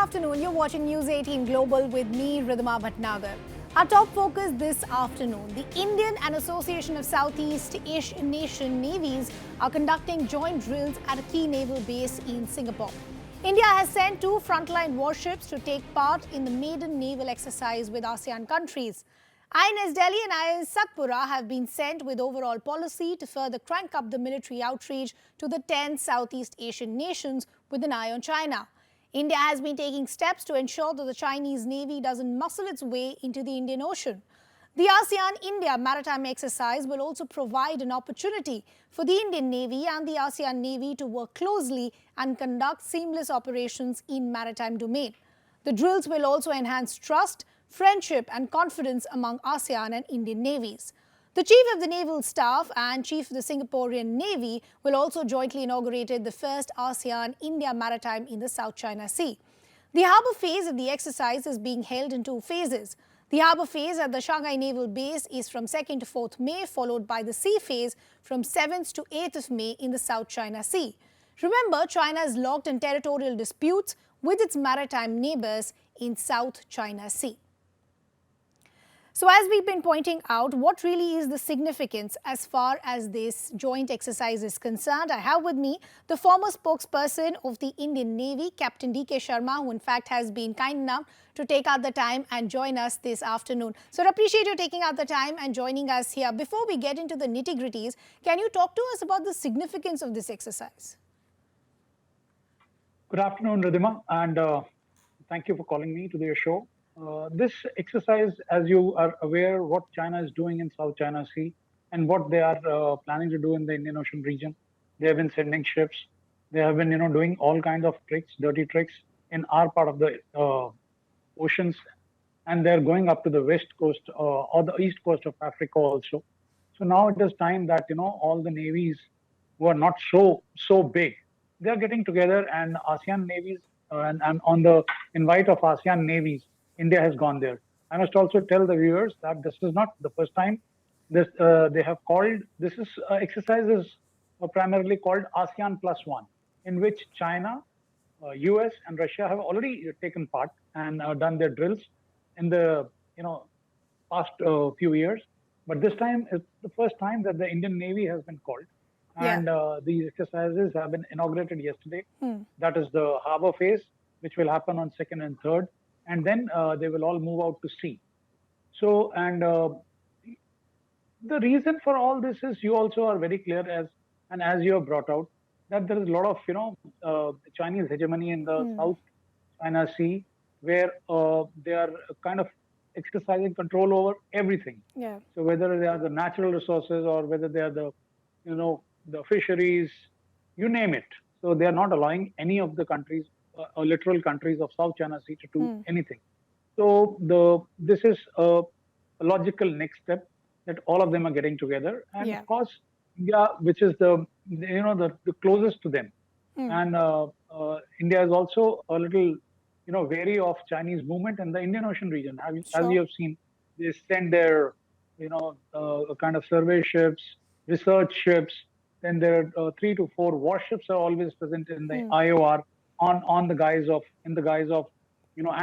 afternoon. You're watching News 18 Global with me, Ridhima Bhatnagar. Our top focus this afternoon. The Indian and Association of Southeast Asian Nation Navies are conducting joint drills at a key naval base in Singapore. India has sent 2 frontline warships to take part in the maiden naval exercise with ASEAN countries. INS Delhi and INS Satpura have been sent with overall policy to further crank up the military outreach to the 10 Southeast Asian nations with an eye on China. India has been taking steps to ensure that the Chinese Navy doesn't muscle its way into the Indian Ocean. The ASEAN-India Maritime exercise will also provide an opportunity for the Indian Navy and the ASEAN Navy to work closely and conduct seamless operations in maritime domain. The drills will also enhance trust, friendship and confidence among ASEAN and Indian navies. The Chief of the Naval Staff and Chief of the Singaporean Navy will also jointly inaugurate the first ASEAN-India Maritime in the South China Sea. The harbour phase of the exercise is being held in 2 phases. The harbour phase at the Shanghai Naval Base is from 2nd to 4th May, followed by the sea phase from 7th to 8th of May in the South China Sea. Remember, China is locked in territorial disputes with its maritime neighbours in South China Sea. So as we've been pointing out, what really is the significance as far as this joint exercise is concerned? I have with me the former spokesperson of the Indian Navy, Captain D.K. Sharma, who in fact has been kind enough to take out the time and join us this afternoon. So I appreciate you taking out the time and joining us here. Before we get into the nitty-gritties, can you talk to us about the significance of this exercise? Good afternoon, Ridhima, and thank you for calling me to your show. This exercise, as you are aware, what China is doing in South China Sea and what they are planning to do in the Indian Ocean region. They have been sending ships. They have been, doing all kinds of tricks, dirty tricks in our part of the oceans, and they're going up to the west coast or the east coast of Africa also. So now it is time that all the navies who are not so big, they are getting together, and ASEAN navies and on the invite of ASEAN navies, India has gone there. I must also tell the viewers that this is not the first time they have called. This is exercises primarily called ASEAN +1, in which China, US, and Russia have already taken part and done their drills in the past few years. But this time is the first time that the Indian Navy has been called, and these exercises have been inaugurated yesterday. That is the harbour phase, which will happen on 2nd and 3rd. And then they will all move out to sea. So, and the reason for all this is you also are very clear as you have brought out that there is a lot of Chinese hegemony in the South China Sea, where they are kind of exercising control over everything. Yeah. So whether they are the natural resources or whether they are the the fisheries, you name it. So they are not allowing any of the countries, literal countries of South China Sea, to do anything. So this is a logical next step that all of them are getting together, and of course India, which is the closest to them, and India is also a little wary of Chinese movement in the Indian Ocean region. As you have seen, they send their kind of survey ships, research ships. Then there are 3 to 4 warships are always present in the IOR in the guise of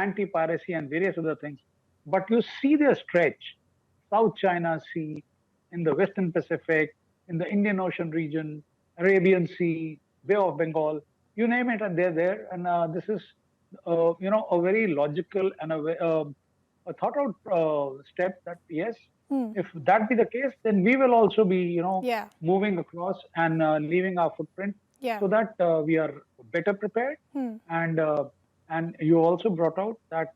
anti-piracy and various other things. But you see their stretch: South China Sea, in the Western Pacific, in the Indian Ocean region, Arabian Sea, Bay of Bengal, you name it, and they're there. And this is a very logical and a thought out step that yes. If that be the case, then we will also be, moving across and leaving our footprint, so that we are better prepared. And you also brought out that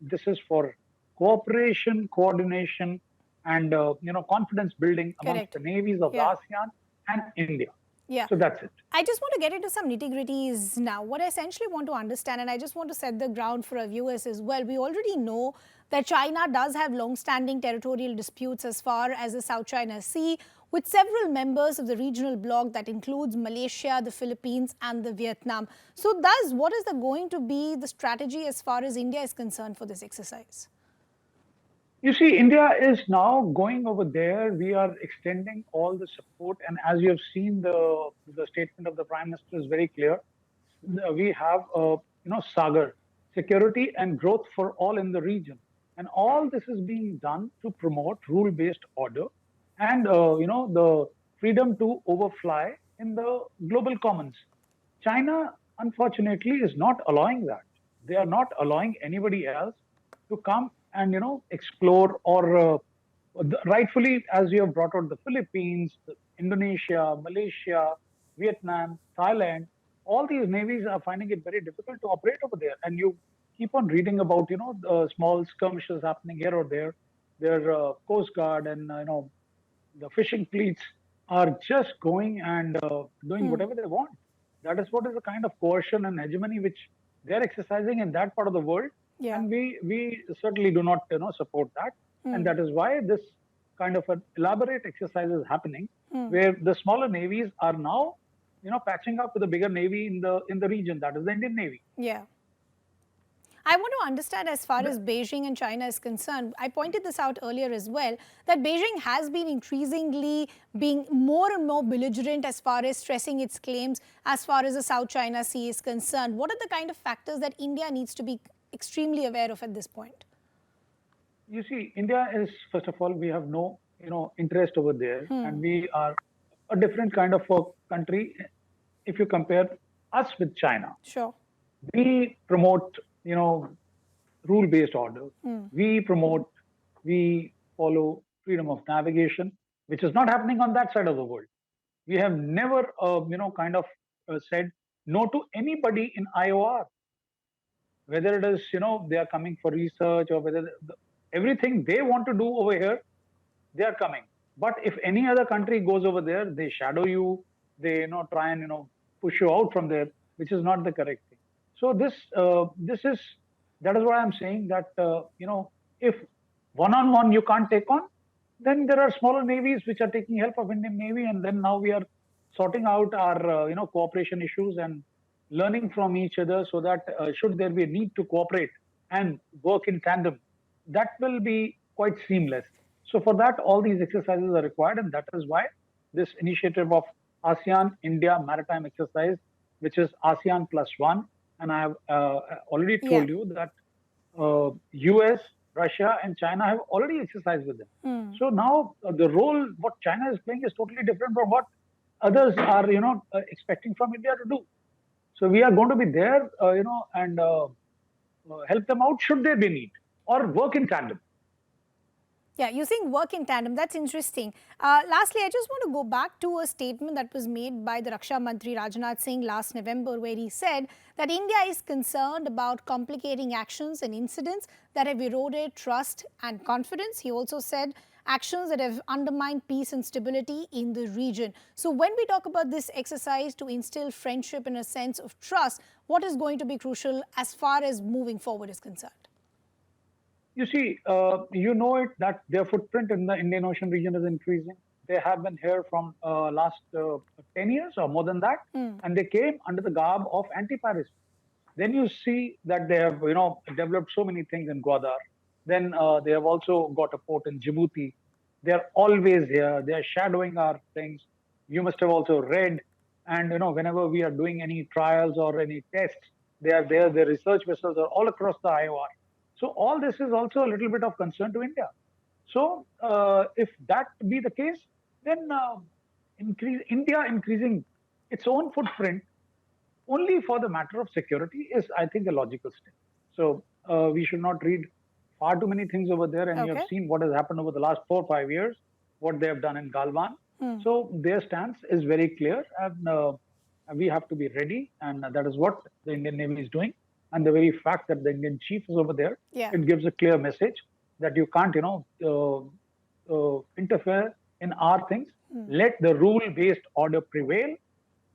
this is for cooperation, coordination, and confidence building amongst the navies of the ASEAN and India. Yeah. So that's it. I just want to get into some nitty-gritties now. What I essentially want to understand, and I just want to set the ground for our viewers as well, we already know that China does have long-standing territorial disputes as far as the South China Sea with several members of the regional bloc that includes Malaysia, the Philippines and the Vietnam. So thus, what is going to be the strategy as far as India is concerned for this exercise? You see, India is now going over there. We are extending all the support. And as you have seen, the statement of the Prime Minister is very clear. We have, Sagar. security and growth for all in the region. And all this is being done to promote rule-based order and the freedom to overfly in the global commons. China, unfortunately, is not allowing that. They are not allowing anybody else to come and explore or rightfully, as you have brought out the Philippines, Indonesia, Malaysia, Vietnam, Thailand, all these navies are finding it very difficult to operate over there. And you keep on reading about the small skirmishes happening here or there. Their coast guard and the fishing fleets are just going and doing Hmm. whatever they want. That is what is the kind of coercion and hegemony which they're exercising in that part of the world, Yeah. and we certainly do not support that. And Hmm. that is why this kind of an elaborate exercise is happening, Hmm. where the smaller navies are now patching up with the bigger navy in the region. That is the Indian Navy. Yeah. I want to understand as far as Beijing and China is concerned. I pointed this out earlier as well, that Beijing has been increasingly being more and more belligerent as far as stressing its claims as far as the South China Sea is concerned. What are the kind of factors that India needs to be extremely aware of at this point? You see, India is, first of all, we have no interest over there, and Hmm. we are a different kind of a country if you compare us with China. Sure. We promote rule based order. Hmm. We promote, we follow freedom of navigation, which is not happening on that side of the world. We have never kind of said no to anybody in IOR, whether it is they are coming for research, or whether everything they want to do over here, they are coming. But if any other country goes over there, they shadow you, they try and push you out from there, which is not the correct thing. So this is, that is why I'm saying that if one on one you can't take on, then there are smaller navies which are taking help of Indian Navy, and then now we are sorting out our cooperation issues and learning from each other, so that should there be a need to cooperate and work in tandem, that will be quite seamless. So for that, all these exercises are required, and that is why this initiative of ASEAN-India maritime exercise, which is ASEAN plus one, and I have already Yeah. told you that US, Russia, and China have already exercised with them. Hmm. So now the role what China is playing is totally different from what others are, expecting from India to do. So we are going to be there, and help them out should there be need, or work in tandem. Yeah, you're saying work in tandem. That's interesting. Lastly, I just want to go back to a statement that was made by the Raksha Mantri Rajnath Singh last November, where he said that India is concerned about complicating actions and incidents that have eroded trust and confidence. He also said actions that have undermined peace and stability in the region. So when we talk about this exercise to instill friendship and a sense of trust, what is going to be crucial as far as moving forward is concerned? You see, it that their footprint in the Indian Ocean region is increasing. They have been here from last 10 years or more than that, Hmm. and they came under the garb of anti-piracy. Then you see that they have, developed so many things in Gwadar. Then they have also got a port in Djibouti. They are always here. They are shadowing our things. You must have also read, and whenever we are doing any trials or any tests, they are there. Their research vessels are all across the IOR. So all this is also a little bit of concern to India. So if that be the case, then India increasing its own footprint only for the matter of security is, I think, a logical step. So we should not read far too many things over there. And you have Okay. seen what has happened over the last 4 or 5 years, what they have done in Galwan. Hmm. So their stance is very clear, and we have to be ready. And that is what the Indian Navy is doing. And the very fact that the Indian chief is over there, Yeah. it gives a clear message that you can't, interfere in our things. Let the rule-based order prevail.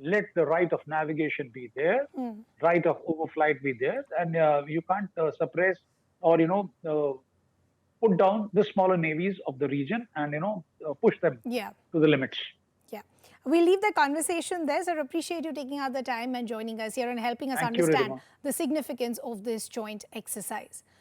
Let the right of navigation be there, Hmm. right of overflight be there, and you can't suppress or put down the smaller navies of the region, and push them Yeah. to the limits. Yeah. We'll leave the conversation there. So I appreciate you taking out the time and joining us here and helping us Thank you, understand Ridhima. the significance of this joint exercise.